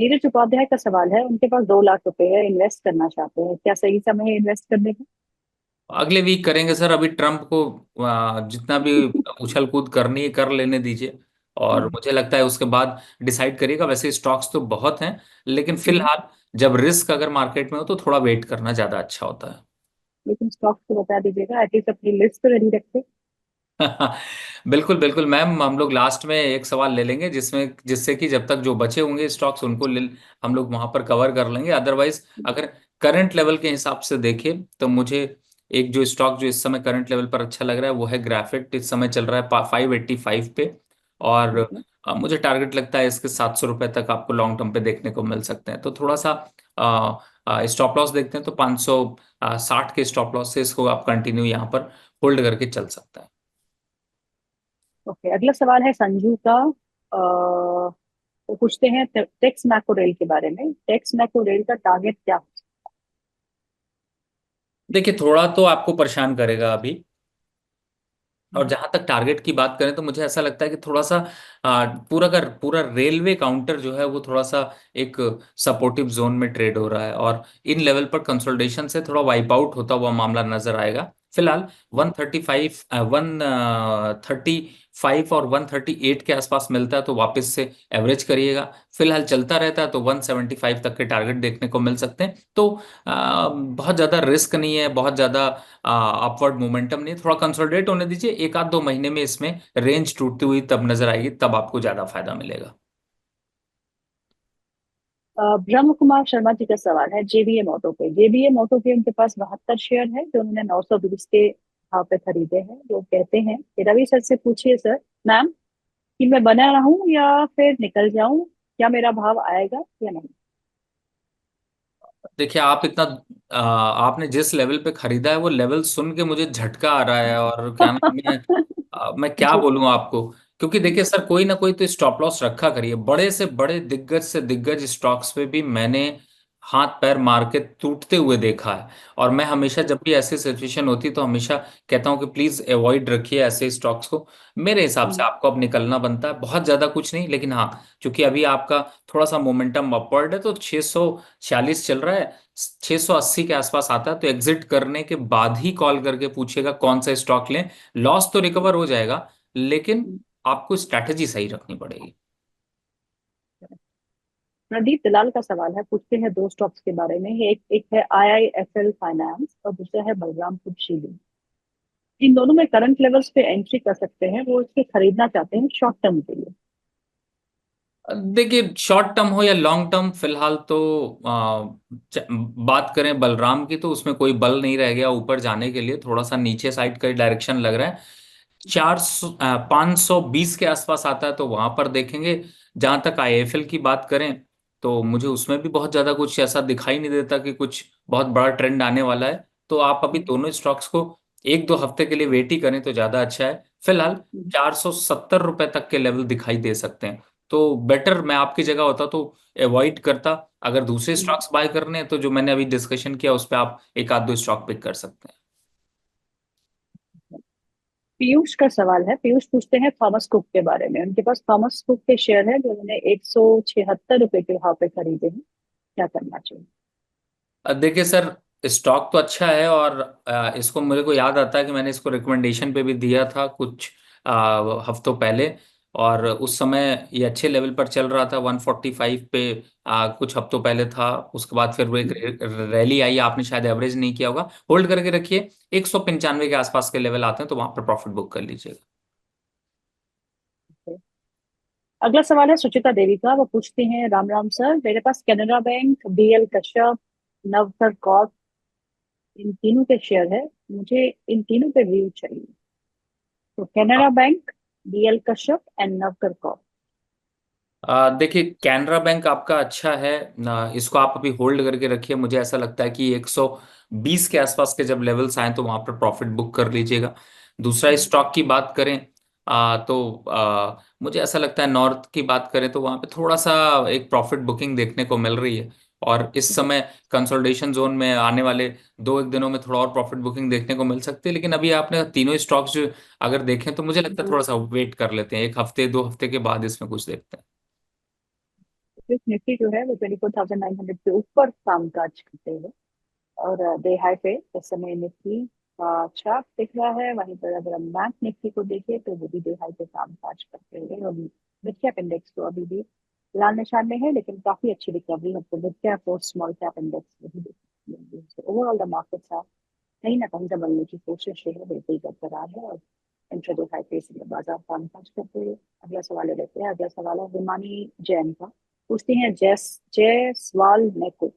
नीरज उपाध्याय का सवाल है। उनके पास 2 लाख रुपए है, इन्वेस्ट करना चाहते हैं, क्या सही समय है इन्वेस्ट करने का? अगले वीक करेंगे सर। अभी ट्रम्प को जितना भी उछल कूद करनी है कर लेने दीजिए। और हम्म, मुझे लगता है उसके बाद डिसाइड करिएगा। वैसे स्टॉक्स तो बहुत हैं, लेकिन हम्म। फिलहाल जब रिस्क अगर मार्केट में हो तो थोड़ा वेट करना ज्यादा अच्छा होता है। लेकिन स्टॉक तो बता दीजिएगा, एटलीस्ट अपनी लिस्ट तो रेडी रखते। बिल्कुल बिल्कुल मैम, हम लोग लास्ट में एक सवाल ले लेंगे जिससे कि जब तक जो बचे होंगे स्टॉक्स उनको हम लोग वहां पर कवर कर लेंगे। अदरवाइज अगर करंट लेवल के हिसाब से देखें तो मुझे एक जो स्टॉक जो इस समय करंट लेवल पर अच्छा लग रहा है वो है ग्राफिक। इस समय चल रहा है 585 पे। और ओके। मुझे टारगेट लगता है इसके 700 रुपए तक आपको लॉन्ग टर्म पे देखने को मिल सकते हैं। तो थोड़ा सा स्टॉप लॉस देखते हैं तो 560 के स्टॉप लॉस से इसको आप कंटिन्यू यहाँ पर होल्ड करके चल सकता है। ओके, अगला सवाल है संजू का। वो पूछते हैं टेक्स मैक्रोरेल के बारे में। टेक्स मैक्रोरेल का टारगेट क्या है? देखिए थोड़ा तो आपको परेशान करेगा अभी। और हम्म, जहां तक टारगेट की बात करें तो मुझे ऐसा लगता है कि थोड़ा सा पूरा का पूरा रेलवे काउंटर जो है वो थोड़ा सा एक सपोर्टिव जोन में ट्रेड हो रहा है। और इन लेवल पर कंसोलिडेशन से थोड़ा वाइप आउट होता हुआ मामला नजर आएगा। फिलहाल 135 और 138 के आसपास मिलता है तो वापस से एवरेज करिएगा। फिलहाल चलता रहता है तो 175 तक के टारगेट देखने को मिल सकते हैं। तो बहुत ज्यादा रिस्क नहीं है, बहुत ज्यादा अपवर्ड मोमेंटम नहीं, थोड़ा कंसोलिडेट होने दीजिए। एक आध दो महीने में इसमें रेंज टूटती हुई तब नजर आएगी, तब आपको ज्यादा फायदा मिलेगा। ब्रह्म कुमार शर्मा जी का सवाल है जेबीएम ऑटो पे। जेबीएम ऑटो के उनके पास 72 शेयर है जो उन्होंने 920 के भाव पे खरीदे हैं। वो कहते हैं कि रवि सर से पूछिए सर, मैम, कि मैं बना रहूं या फिर निकल जाऊं, क्या मेरा भाव आएगा या नहीं? देखिए आप इतना आपने जिस लेवल पे खरीदा है वो लेवल सुन के मुझे झटका आ रहा है। और क्या नाम है, मैं क्या जी। बोलूं आपको। क्योंकि देखिए सर कोई ना कोई तो स्टॉप लॉस रखा करिए। बड़े से बड़े दिग्गज से दिग्गज स्टॉक्स पे भी मैंने हाथ पैर मार के टूटते हुए देखा है। और मैं हमेशा जब भी ऐसी सिचुएशन होती है तो हमेशा कहता हूं कि प्लीज अवॉइड रखिए ऐसे स्टॉक्स को। मेरे हिसाब से हम्म, आपको अब निकलना बनता है, बहुत ज्यादा कुछ नहीं, लेकिन हाँ क्योंकि अभी आपका थोड़ा सा मोमेंटम अपवर्ड है तो 646 चल रहा है। 680 के आसपास आता है तो एग्जिट करने के बाद ही कॉल करके पूछिएगा कौन सा स्टॉक लें। लॉस तो रिकवर हो जाएगा, लेकिन हम्म। आपको स्ट्रैटेजी सही रखनी पड़ेगी। प्रदीप दलाल का सवाल है। पूछते हैं 2 स्टॉक्स के बारे में। एक एक है आईआईएफएल फाइनेंस और दूसरा है बलरामपुर चीनी। इन दोनों में करंट लेवल्स पे एंट्री कर सकते हैं। वो इसके खरीदना चाहते हैं शॉर्ट टर्म के लिए। देखिए शॉर्ट टर्म हो या लॉन्ग टर्म, फिलहाल तो बात करें बलराम की तो उसमें कोई बल नहीं रह गया ऊपर जाने के लिए। थोड़ा सा नीचे साइड का डायरेक्शन लग रहा है। 520 के आसपास आता है तो वहां पर देखेंगे। जहां तक आईएफएल की बात करें तो मुझे उसमें भी बहुत ज्यादा कुछ ऐसा दिखाई नहीं देता कि कुछ बहुत बड़ा ट्रेंड आने वाला है। तो आप अभी दोनों स्टॉक्स को एक दो हफ्ते के लिए वेट ही करें तो ज्यादा अच्छा है। फिलहाल 470 रुपए तक के लेवल दिखाई दे सकते हैं। तो बेटर मैं आपकी जगह होता तो अवॉइड करता। अगर दूसरे स्टॉक्स बाय करने हैं तो जो मैंने अभी डिस्कशन किया उस पर आप एक आध दो स्टॉक पिक कर सकते हैं। पीयूष का सवाल है। पीयूष पूछते हैं थॉमस कुक के बारे में। उनके पास थॉमस कुक के शेयर है जो उन्होंने 176 रुपए के भाव पे खरीदे हैं। क्या करना चाहिए? देखिए सर स्टॉक तो अच्छा है। और इसको मेरे को याद आता है कि मैंने इसको रिकमेंडेशन पे भी दिया था कुछ हफ्तों पहले। और उस समय ये अच्छे लेवल पर चल रहा था 145 पे। कुछ हफ्तों पहले था, उसके बाद फिर वो एक रैली आई, आपने शायद एवरेज नहीं किया होगा। होल्ड करके रखिए। 195 के आसपास के लेवल आते हैं तो वहां पर प्रॉफिट बुक कर लीजिएगा। अगला सवाल है सुचिता देवी का। वो पूछती हैं, राम राम सर, मेरे पास Canara bank, BL Kashyap, Navkar Corp, इन तीनों के शेयर है। मुझे इन तीनों पे व्यू चाहिए। तो Canara bank, BL Kashyap and Navkar Corp. देखिए कैनरा बैंक आपका अच्छा है ना, इसको आप अभी होल्ड करके रखिए। मुझे ऐसा लगता है कि 120 के आसपास के जब लेवल्स आए तो वहां पर प्रॉफिट बुक कर लीजिएगा। दूसरा स्टॉक की बात करें मुझे ऐसा लगता है नॉर्थ की बात करें तो वहां पे थोड़ा सा एक प्रॉफिट बुकिंग देखने को मिल रही है। और इस समय कंसोलिडेशन जोन में आने वाले दो एक दिनों में थोड़ा और प्रॉफिट बुकिंग देखने को मिल सकती है। लेकिन अभी आपने तीनों स्टॉक्स जो अगर देखें तो मुझे लगता है थोड़ा सा वेट कर लेते हैं, एक हफ्ते दो हफ्ते के बाद इसमें कुछ देखते हैं। स्विस निफ्टी जो है वो 24,900 के ऊपर कामकाज करते हैं। और डे हाई पे इस समय निफ्टी का चार्ट दिख रहा है। वहीं पर अगर हम बैंक निफ्टी को देखें तो वो भी डे हाई पे कामकाज करते हैं। और मिड कैप इंडेक्स तो अभी भी लाल निशान में है, लेकिन काफी अच्छी रिकवरी हमको मिड कैप और स्मॉल कैप इंडेक्स में भी देखने को मिली है। ओवरऑल द मार्केट्स आर कहीं ना कहीं संभलने की कोशिश जो है बिल्कुल बरकरार है। और इंट्राडे हाई पे इसलिए बाजार कामकाज करते हुए। अगला सवाल लेते हैं। अगला सवाल है हिमानी जैन का। पूछती हैं जयसवाल नेको।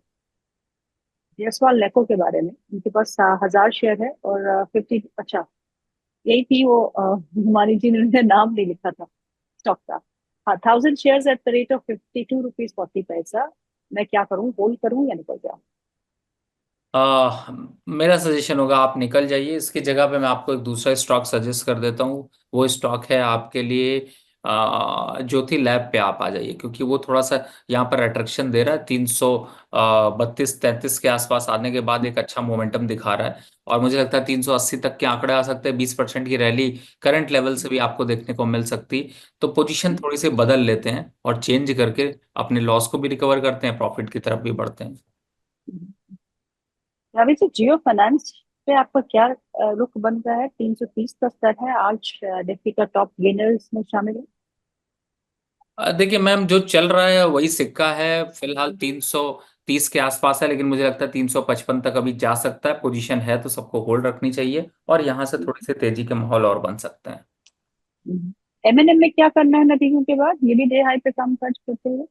जयसवाल नेको के बारे में। उनके पास 1,000 शेयर है और 50, अच्छा यही थी वो हिमानी जी ने उन्होंने नाम नहीं लिखा था स्टॉक का। हाँ, 1,000 share at the rate of 52 rupees 40 पैसा। मैं क्या करूँ, होल्ड करूँ या निकल जाऊँ? मेरा सजेशन होगा आप निकल जाइए। इसकी जगह पे मैं आपको एक दूसरा स्टॉक सजेस्ट कर देता हूँ। वो स्टॉक है आपके लिए ज्योति लैब पे आप आ जाइए, क्योंकि वो थोड़ा सा यहाँ पर अट्रैक्शन दे रहा है। 332-33 के आसपास आने के बाद एक अच्छा मोमेंटम दिखा रहा है। और मुझे लगता है 380 तक के आंकड़े आ सकते हैं। 20% की रैली करंट लेवल से भी आपको देखने को मिल सकती। तो पोजीशन थोड़ी सी बदल लेते हैं और चेंज करके अपने लॉस को भी रिकवर करते हैं, प्रॉफिट की तरफ भी बढ़ते हैं। रवि जी, जियो फाइनेंस पे आपका क्या रुख बन रहा है? 330 का स्तर है आज। निफ्टी का टॉप गेनर्स में शामिल है। देखिए मैम, जो चल रहा है वही सिक्का है। फिलहाल 330 के आसपास है, लेकिन मुझे लगता है 355 तक अभी जा सकता है। पोजीशन है तो सबको होल्ड रखनी चाहिए, और यहाँ से थोड़ी सी तेजी के माहौल और बन सकते हैं। एमएनएम में क्या करना है नतीजों के बाद? ये भी डे हाई पे काम काज करते हुए।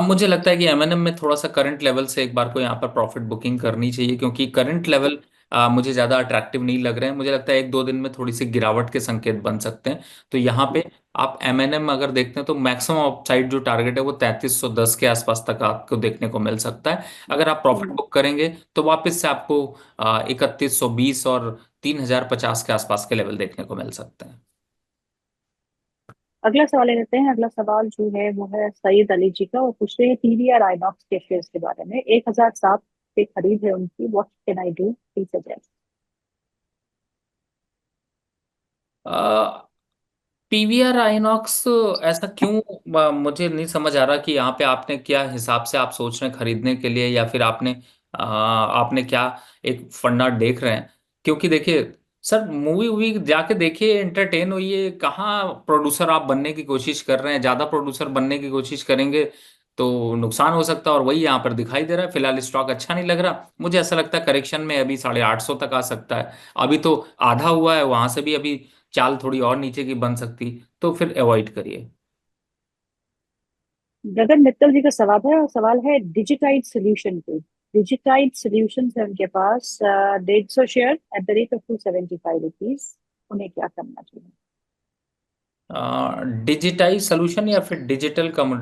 मुझे लगता है कि एमएनएम में थोड़ा सा करंट लेवल से एक बार को यहाँ पर प्रॉफिट बुकिंग करनी चाहिए, क्योंकि करंट लेवल मुझे ज़्यादा अट्रैक्टिव नहीं लग रहे हैं। मुझे लगता है एक दो दिन में थोड़ी सी गिरावट के संकेत बन सकते हैं। तो यहाँ पे आप एमएनएम अगर देखते हैं तो मैक्सिमम अपसाइड जो टारगेट है वो 3310 के आसपास तक आपको देखने को मिल सकता है। अगर आप प्रॉफिट बुक करेंगे तो वापस से आपको 3120 और 3050 के आसपास के लेवल देखने को मिल सकते हैं। अगला सवाल ले लेते हैं। अगला सवाल जो है वो है सईद अली जी का। वो पूछ रहे हैं पीवीआर आइनॉक्स के शेयर्स के बारे में। 1,007 पे खरीद है उनकी। What can I do, please suggest. PVR INOX ऐसा क्यों? मुझे नहीं समझ आ रहा कि यहाँ पे आपने क्या हिसाब से आप सोच रहे हैं खरीदने के लिए, या फिर आपने क्या एक फंडा देख रहे हैं। क्योंकि देखिए सर, मूवी वूवी जाके देखिए, एंटरटेन होइए। कहाँ प्रोड्यूसर आप बनने की कोशिश कर रहे हैं? ज्यादा प्रोड्यूसर बनने की कोशिश करेंगे तो नुकसान हो सकता है, और वही यहाँ पर दिखाई दे रहा है। फिलहाल स्टॉक अच्छा नहीं लग रहा। मुझे ऐसा लगता है करेक्शन में अभी 850 तक आ सकता है। अभी तो आधा हुआ है, वहां से भी अभी चाल थोड़ी और नीचे की बन सकती। तो फिर अवॉइड करिए। गगन मित्तल जी का सवाल है, और सवाल है डिजिटाइड सोल्यूशन पे। डिजिटाइड सोल्यूशन है उनके पास 150 share at the rate of 275 rupees. उन्हें क्या करना चाहिए? डिजिटाइज सोल्यूशन या फिर डिजिटल कम?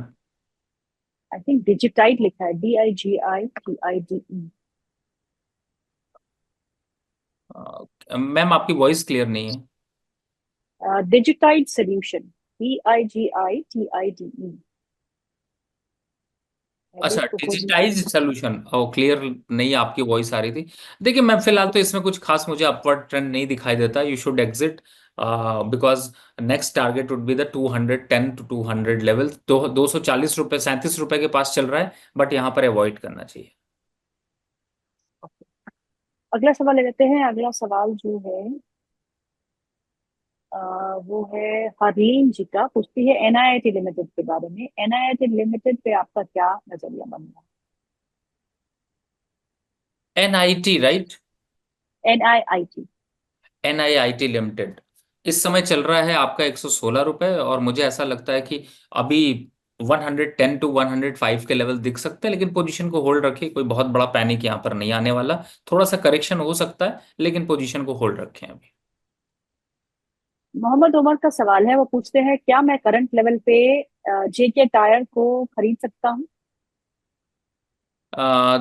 आई थिंक डिजिटाइड लिखा है, DIGITIDE। मैम आपकी वॉइस क्लियर नहीं है। डिजिटाइड सोल्यूशन, DIGITIDE। पहले अच्छा, इसको खोज डिजिटाइज लीजिए। सोल्यूशन। ओ, क्लियर नहीं आपकी वॉइस आ रही थी। देखिए मैम, फिलहाल तो इसमें कुछ खास मुझे अपवर्ड ट्रेंड नहीं दिखाई देता। You should exit, because next target would be the 210 to 200 level. 240 रुपये, 37 रुपये के पास चल रहा है, बट यहाँ पर अवॉइड करना चाहिए। अगला सवाल ले लेते हैं। अगला सवाल जो है वो है हरलीन जी का। पूछती है NIIT लिमिटेड के बारे में। NIIT लिमिटेड पे आपका क्या नजरिया बन रहा एनआईटी राइट? है? NIIT। एनआईआईटी लिमिटेड इस समय चल रहा है आपका 116 रुपये, और मुझे ऐसा लगता है कि अभी 110 to 105 के लेवल दिख सकते हैं। लेकिन पोजीशन को होल्ड रखिए, कोई बहुत बड़ा पैनिक यहाँ पर नहीं आने वाला। थोड़ा सा करेक्शन हो सकता है, लेकिन पोजीशन को होल्ड रखें अभी। मोहम्मद उमर का सवाल है। वो पूछते हैं क्या मैं करंट लेवल पे JK टायर को खरीद सकता हूँ?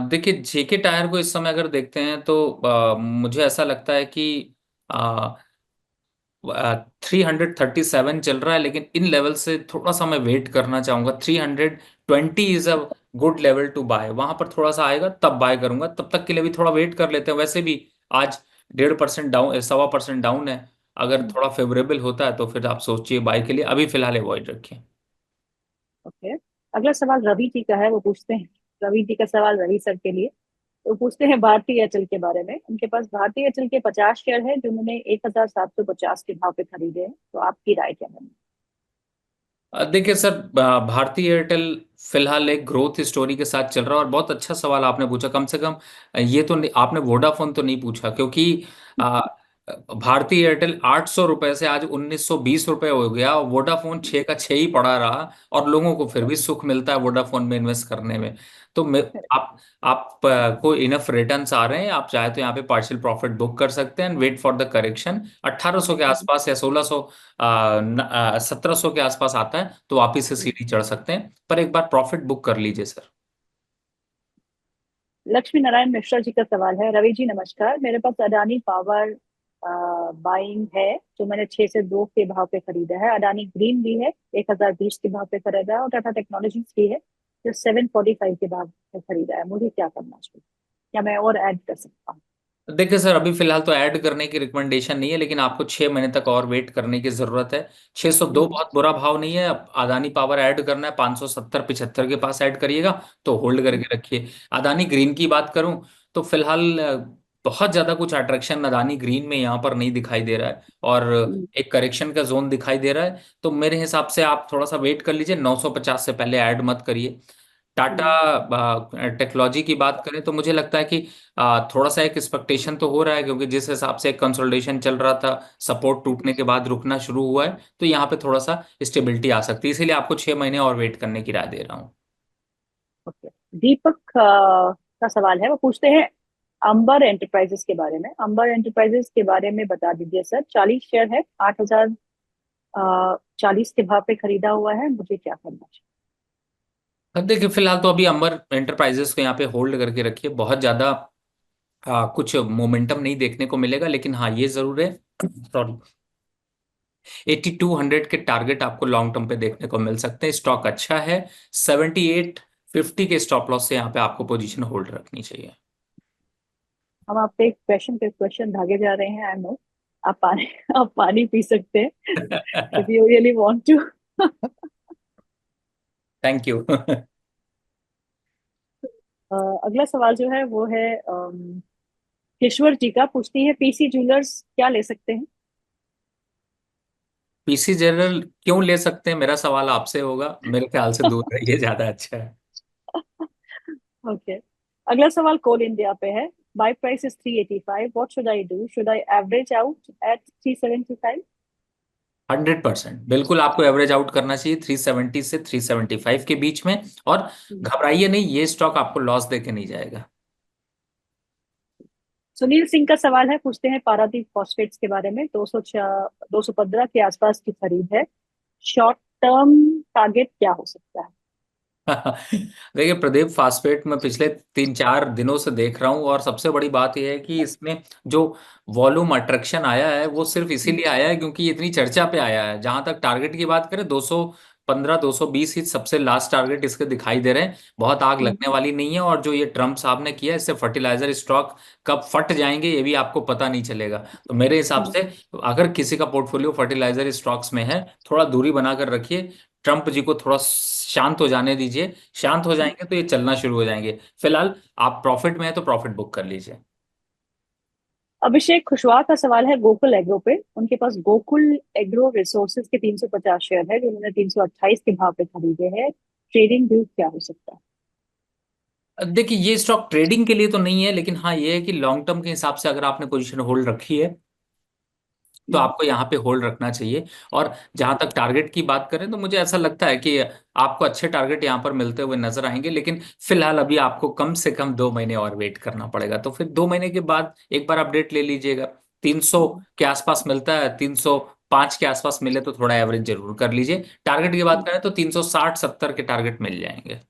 देखिए जेके टायर को इस समय अगर देखते हैं तो मुझे ऐसा लगता है कि 337 चल रहा है, लेकिन इन लेवल से थोड़ा सा मैं वेट करना चाहूंगा। 320 is a good level to buy. वहां पर थोड़ा सा आएगा तब बाय करूंगा। तब तक के लिए भी थोड़ा वेट कर लेते हैं। वैसे भी आज 1.5% डाउन, 1.25% डाउन है। अगर थोड़ा फेवरेबल होता है तो फिर आप सोचिए बाय के लिए। अभी फिलहाल अवॉइड रखिए। ओके। अगला सवाल रवि जी का है, वो पूछते हैं। रवि जी का सवाल रवि सर के लिए। तो पूछते हैं भारतीय एयरटेल के बारे में। उनके पास भारतीय एयरटेल के 50 शेयर है, जो उन्होंने 1,750 के भाव पे खरीदे हैं। तो आपकी राय क्या है? देखिए सर, भारतीय एयरटेल फिलहाल एक ग्रोथ स्टोरी के साथ चल रहा है, और बहुत अच्छा सवाल आपने पूछा। कम से कम ये तो आपने वोडाफोन तो नहीं पूछा, क्योंकि अ, भारतीय एयरटेल 800 रुपए से आज 1920 रुपए हो गया, और वोडाफोन 6 का 6 ही पड़ा रहा, और लोगों को फिर भी सुख मिलता है वोडाफोन में इन्वेस्ट करने में। तो आप को इनफ रिटर्न्स आ रहे हैं, आप चाहे तो यहाँ पे पार्शियल प्रॉफिट बुक कर सकते हैं, वेट फॉर द करेक्शन। 1800 के आसपास या 1600, 1700 के आसपास आता है तो वापिस से सीढ़ी चढ़ सकते हैं, पर एक बार प्रॉफिट बुक कर लीजिए सर। लक्ष्मी नारायण मिश्रा जी का सवाल है। रवि जी नमस्कार, मेरे पास अडानी पावर बाइंग है, जो मैंने 6 से 2 के भाव पे खरीदा है। अडानी ग्रीन भी है, 1,020 के भाव पे खरीदा है। और टाटा टेक्नोलॉजीज भी है, जो 745 के भाव पे खरीदा है। मुझे क्या करना चाहिए? क्या मैं और ऐड कर सकता हूँ? देखिए सर, अभी फिलहाल तो ऐड करने की रिकमेंडेशन नहीं है, लेकिन आपको 6 महीने तक और वेट करने की जरूरत है। 602 हम्म। बहुत बुरा भाव नहीं है। अब अदानी पावर ऐड करना है, 570 75 के पास ऐड करिएगा, तो होल्ड करके रखिए। अदानी ग्रीन की बात करूं तो फिलहाल बहुत ज्यादा कुछ अट्रैक्शन अदानी ग्रीन में यहाँ पर नहीं दिखाई दे रहा है, और हम्म। एक करेक्शन का जोन दिखाई दे रहा है। तो मेरे हिसाब से आप थोड़ा सा वेट कर लीजिए, 950 से पहले ऐड मत करिए। टाटा हम्म। टेक्नोलॉजी की बात करें तो मुझे लगता है कि थोड़ा सा एक एक्सपेक्टेशन तो हो रहा है, क्योंकि जिस हिसाब से एक कंसोलिडेशन चल रहा था, सपोर्ट टूटने के बाद रुकना शुरू हुआ है, तो यहाँ पे थोड़ा सा स्टेबिलिटी आ सकती है, इसीलिए आपको 6 महीने और वेट करने की राय दे रहा हूँ। ओके। दीपक का सवाल है, वो पूछते हैं अंबर एंटरप्राइजेस के बारे में। अंबर एंटरप्राइजेस के बारे में बता दीजिए सर। 40 शेयर है, 8,040 के भाव पे खरीदा हुआ है। मुझे क्या करना चाहिए? अब देखिए, फिलहाल तो अभी अंबर एंटरप्राइजेस को यहाँ पे होल्ड करके रखिए। बहुत ज्यादा कुछ मोमेंटम नहीं देखने को मिलेगा, लेकिन हाँ ये जरूर है, सॉरी, 8200 के टारगेट आपको लॉन्ग टर्म पे देखने को मिल सकते हैं। स्टॉक अच्छा है। 7850 के स्टॉप लॉस से यहाँ पे आपको पोजीशन होल्ड रखनी चाहिए। हम आप पे क्वेश्चन पे क्वेश्चन भागे जा रहे हैं, आई नो। आप पानी आप पानी पी सकते हैं if you really want to. Thank you. अगला सवाल जो है वो है किश्वर जी का। पूछती है पीसी ज्वेलर्स क्या ले सकते हैं? पीसी जनरल क्यों ले सकते हैं, मेरा सवाल आपसे होगा, मेरे ख्याल से दूर रहिए, ज्यादा अच्छा है। ओके। अगला सवाल कोल इंडिया पे है। Buy price is 385, what should I do? Should I average out at 375? 100% बिल्कुल आपको एवरेज आउट करना चाहिए 370 से 375 के बीच में, और घबराइए नहीं, ये स्टॉक आपको लॉस देके नहीं जाएगा। सुनील सिंह का सवाल है। पूछते हैं पारादीप फॉस्फेट्स के बारे में। 215 के आसपास की खरीद है। शॉर्ट टर्म टारगेट क्या हो सकता है? देखिए, प्रदीप फास्फेट में पिछले 3 4 दिनों से देख रहा हूँ, और सबसे बड़ी बात यह है कि इसमें जो वॉल्यूम अट्रैक्शन आया है वो सिर्फ हम्म। इसीलिए आया है क्योंकि इतनी चर्चा पे आया है। जहां तक टारगेट की बात करें, 215 220 ही सबसे लास्ट टारगेट इसके दिखाई दे रहे हैं। बहुत आग हम्म। लगने वाली नहीं है, और जो ये ट्रम्प साहब ने किया, इससे फर्टिलाइजर स्टॉक कब फट जाएंगे ये भी आपको पता नहीं चलेगा। तो मेरे हिसाब हम्म। से अगर किसी का पोर्टफोलियो फर्टिलाइजर स्टॉक्स में है, थोड़ा दूरी बनाकर रखिए। ट्रम्प जी को थोड़ा शांत हो जाने दीजिए। शांत हो जाएंगे तो ये चलना शुरू हो जाएंगे। फिलहाल आप प्रॉफिट में है तो प्रॉफिट बुक कर लीजिए। अभिषेक खुशवाहा का सवाल है गोकुल एग्रो पे। उनके पास गोकुल एग्रो रिसोर्सेज के 350 शेयर है, जो उन्होंने 328 के भाव पे खरीदे हैं। ट्रेडिंग व्यू क्या हो सकता है? देखिए, ये स्टॉक ट्रेडिंग के लिए तो नहीं है, लेकिन हाँ ये है कि लॉन्ग टर्म के हिसाब से अगर आपने पोजीशन होल्ड रखी है तो हम्म। आपको यहाँ पे होल्ड रखना चाहिए। और जहां तक टारगेट की बात करें तो मुझे ऐसा लगता है कि आपको अच्छे टारगेट यहाँ पर मिलते हुए नजर आएंगे, लेकिन फिलहाल अभी आपको कम से कम 2 महीने और वेट करना पड़ेगा। तो फिर 2 महीने के बाद एक बार अपडेट ले लीजिएगा। 300 के आसपास मिलता है, 305 के आसपास मिले तो थोड़ा एवरेज जरूर कर लीजिए। टारगेट की बात हम्म। करें तो 360 70 के टारगेट मिल जाएंगे।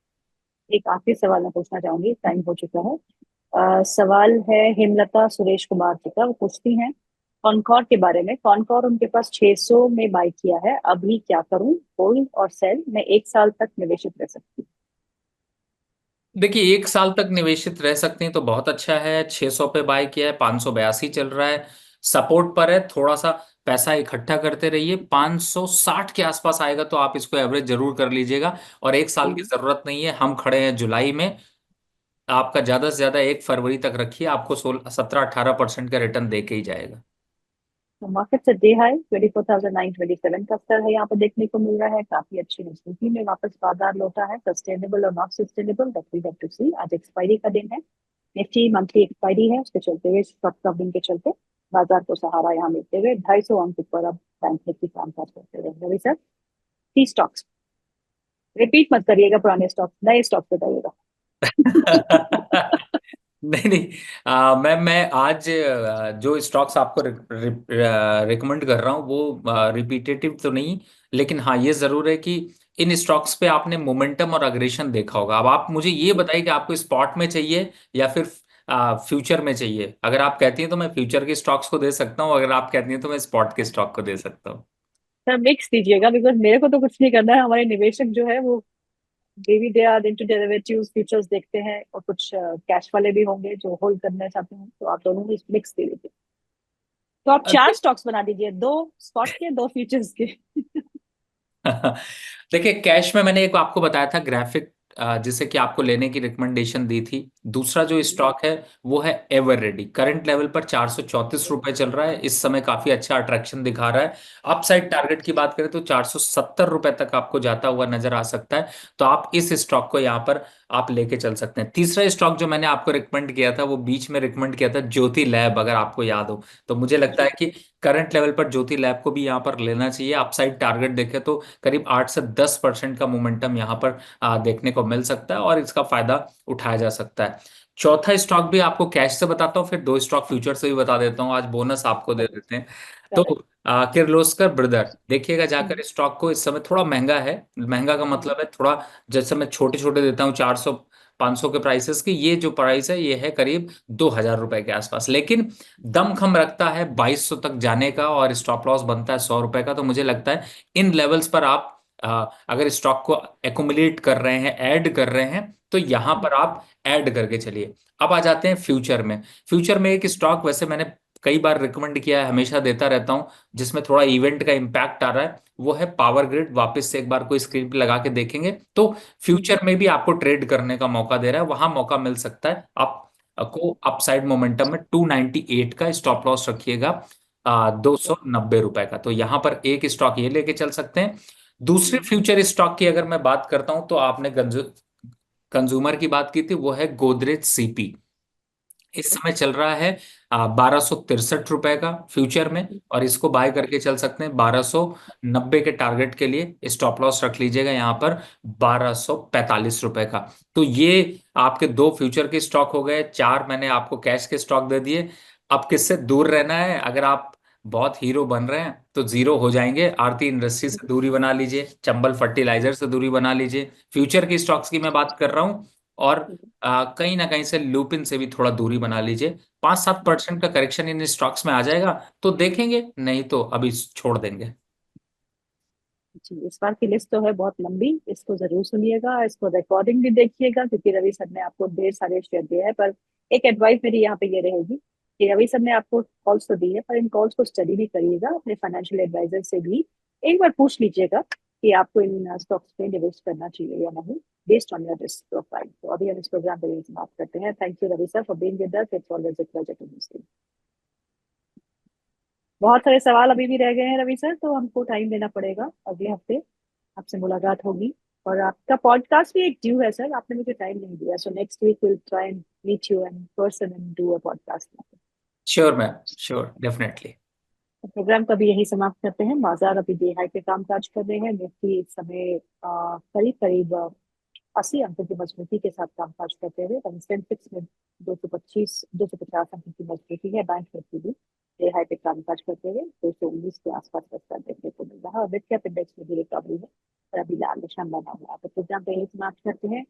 एक आखिरी सवाल मैं पूछना चाहूंगी, टाइम हो चुका है। सवाल है हेमलता सुरेश कुमार जी का। वो पूछती हैं कॉनकॉर के बारे में। कॉनकॉर उनके पास 600 में बाय किया है, अभी क्या करूं? होल्ड और सेल? मैं 1 साल तक निवेशित रह सकती हूँ। देखिए, 1 साल तक निवेशित रह सकते हैं तो बहुत अच्छा है। 600 पे बाय किया है, 582 चल रहा है, सपोर्ट पर है थोड़ा सा। पैसा इकट्ठा करते रहिए। 560 के आसपास आएगा तो आप इसको एवरेज जरूर कर लीजिएगा। और एक साल की हम्म। जरूरत नहीं है, हम खड़े हैं जुलाई में। आपका ज्यादा से ज्यादा 1 फरवरी तक रखिए, आपको 16-17-18% का रिटर्न दे के ही जाएगा। तो मार्केट से डे हाई 24,927 का स्तर है यहाँ पर देखने को मिल रहा है। काफी अच्छी मजबूती में वापस बाजार लौटा है। सस्टेनेबल और not sustainable that we have to see. आज एक्सपायरी का दिन है। निफ्टी मंथली एक्सपायरी है, उसके चलते हुए शॉर्ट कवरिंग के चलते बाजार को सहारा यहाँ मिलते हुए 250 अंक ऊपर अब बैंक निफ्टी कामकाज करते हुए। रवि सर, 30 स्टॉक्स, रिपीट मत करिएगा, पुराने स्टॉक्स, नए स्टॉक्स बताइएगा। नहीं नहीं, मैं आज जो स्टॉक्स आपको रिकमेंड कर रहा हूँ वो रिपीटेटिव तो नहीं, लेकिन हाँ ये जरूर है कि इन स्टॉक्स पे आपने मोमेंटम और अग्रेशन देखा होगा। अब आप मुझे ये बताइए कि आपको स्पॉट में चाहिए या फिर फ्यूचर में चाहिए। अगर आप कहती हैं तो मैं फ्यूचर के स्टॉक्स को दे सकता हूँ, अगर आप कहती हैं तो मैं स्पॉट के स्टॉक को दे सकता हूँ। सर मिक्स दीजिएगा, बिकॉज मेरे को तो कुछ नहीं करना है। हमारे निवेशक जो है वो डेवी they are into derivatives, futures देखते हैं, और कुछ कैश वाले भी होंगे जो होल्ड करना चाहते हैं, तो आप दोनों में मिक्स दे दीजिए। तो आप 4 स्टॉक्स बना दीजिए, 2 स्पॉट के, 2 फ्यूचर्स के। देखिए, कैश में मैंने एक आपको बताया था ग्राफिक, जिसे कि आपको लेने की रिकमेंडेशन दी थी। दूसरा जो स्टॉक है वो है एवर रेडी। करंट लेवल पर 434 रुपए चल रहा है, इस समय काफी अच्छा अट्रैक्शन दिखा रहा है। अपसाइड टारगेट की बात करें तो 470 रुपए तक आपको जाता हुआ नजर आ सकता है। तो आप इस स्टॉक को यहाँ पर आप लेके चल सकते हैं। तीसरा स्टॉक जो मैंने आपको रिकमेंड किया था वो बीच में रिकमेंड किया था ज्योति लैब, अगर आपको याद हो। तो मुझे लगता जी। है कि करंट लेवल पर ज्योति लैब को भी यहाँ पर लेना चाहिए। अपसाइड टारगेट देखें तो करीब 8 से 10% का मोमेंटम यहाँ पर देखने को मिल सकता है और इसका फायदा उठाया जा सकता है। चौथा स्टॉक भी आपको कैश से बताता हूँ, फिर 2 स्टॉक फ्यूचर से भी बता देता हूँ, आज बोनस आपको दे देते हैं। तो करेक्ट। किर्लोस्कर ब्रदर देखिएगा जाकर, स्टॉक को इस समय थोड़ा महंगा है। महंगा का मतलब है थोड़ा, जैसे मैं छोटे छोटे देता हूँ 400-500 के प्राइसेस की, ये जो प्राइस है ये है करीब 2,000 रुपए के आसपास। लेकिन दमखम रखता है 2,200 तक जाने का और स्टॉप लॉस बनता है 100 रुपए का। तो मुझे लगता है इन लेवल्स पर आप अगर स्टॉक को एकुमुलेट कर रहे हैं, ऐड कर रहे हैं, तो यहां पर आप ऐड करके चलिए। अब आ जाते हैं फ्यूचर में। फ्यूचर में एक स्टॉक वैसे मैंने कई बार रिकमेंड किया है, हमेशा देता रहता हूं, जिसमें थोड़ा इवेंट का इम्पैक्ट आ रहा है, वो है पावर ग्रिड। वापस से एक बार कोई स्क्रीन पे लगा के देखेंगे तो फ्यूचर में भी आपको ट्रेड करने का मौका दे रहा है, वहां मौका मिल सकता है। आप को अपसाइड मोमेंटम में 298 का स्टॉप लॉस रखिएगा, 290 रुपए का। तो यहां पर एक स्टॉक ये लेके चल सकते हैं। दूसरे फ्यूचर स्टॉक की अगर मैं बात करता हूं तो आपने कंज्यूमर की बात की थी, वो है गोदरेज सीपी। इस समय चल रहा है 1,263 रुपए का फ्यूचर में, और इसको बाय करके चल सकते हैं 1,290 के टारगेट के लिए। स्टॉप लॉस रख लीजिएगा यहाँ पर 1,245 रुपए का। तो ये आपके 2 फ्यूचर के स्टॉक हो गए, 4 मैंने आपको कैश के स्टॉक दे दिए। अब किससे दूर रहना है? अगर आप बहुत हीरो बन रहे हैं तो जीरो हो जाएंगे। आरती इंडस्ट्री से दूरी बना लीजिए, चंबल फर्टिलाइजर से दूरी बना लीजिए। फ्यूचर की स्टॉक्स की मैं बात कर रहा हूँ। और कहीं ना कहीं से लूपिन से भी थोड़ा दूरी बना लीजिए। 5-7% का करेक्शन इन स्टॉक्स में आ जाएगा तो देखेंगे, नहीं तो अभी छोड़ देंगे। जी, इस बार की लिस्ट तो है बहुत लंबी, इसको जरूर सुनिएगा, इसको रिकॉर्डिंग भी देखिएगा, क्योंकि रवि सर ने आपको ढेर सारे शेयर दिए हैं। पर एक एडवाइस मेरी यहाँ पे ये रहेगी कि रवि सर ने आपको कॉल्स तो दी है, पर इन कॉल्स को स्टडी भी करिएगा, अपने फाइनेंशियल एडवाइजर से भी एक बार पूछ लीजिएगा कि आपको इन स्टॉक्स में निवेश करना चाहिए या नहीं, based on your risk profile. तो अभी हम इस प्रोग्राम पर यही समाप्त करते हैं। Thank you Ravi sir for being with us, it's always a pleasure to. बहुत सारे सवाल अभी भी रह गए हैं रवि सर, तो हमको टाइम देना पड़ेगा। अगले हफ्ते आपसे मुलाकात होगी। और आपका पॉडकास्ट भी एक ड्यू है सर, आपने मुझे टाइम नहीं दिया। So next week will try and meet you in person and do a podcast. Sure ma'am, sure, definitely. Programme का भी यही समाप्त करते हैं। बाजार अभी डे हाई पे कामकाज कर रहे हैं। निफ्टी इस समय करीब करीब 80 अंकों की मजबूती के साथ कामकाज करते हुए। सेंसेक्स में 250 अंकों की मजबूती है। बैंक निफ्टी भी डे हाई पे कामकाज करते हुए 219 के आसपास का स्तर देखने को मिल रहा है। और मिड कैप इंडेक्स में भी रिकवरी है और अभी लाल निशान बना हुआ है। तो प्रोग्राम को यही समाप्त करते हैं।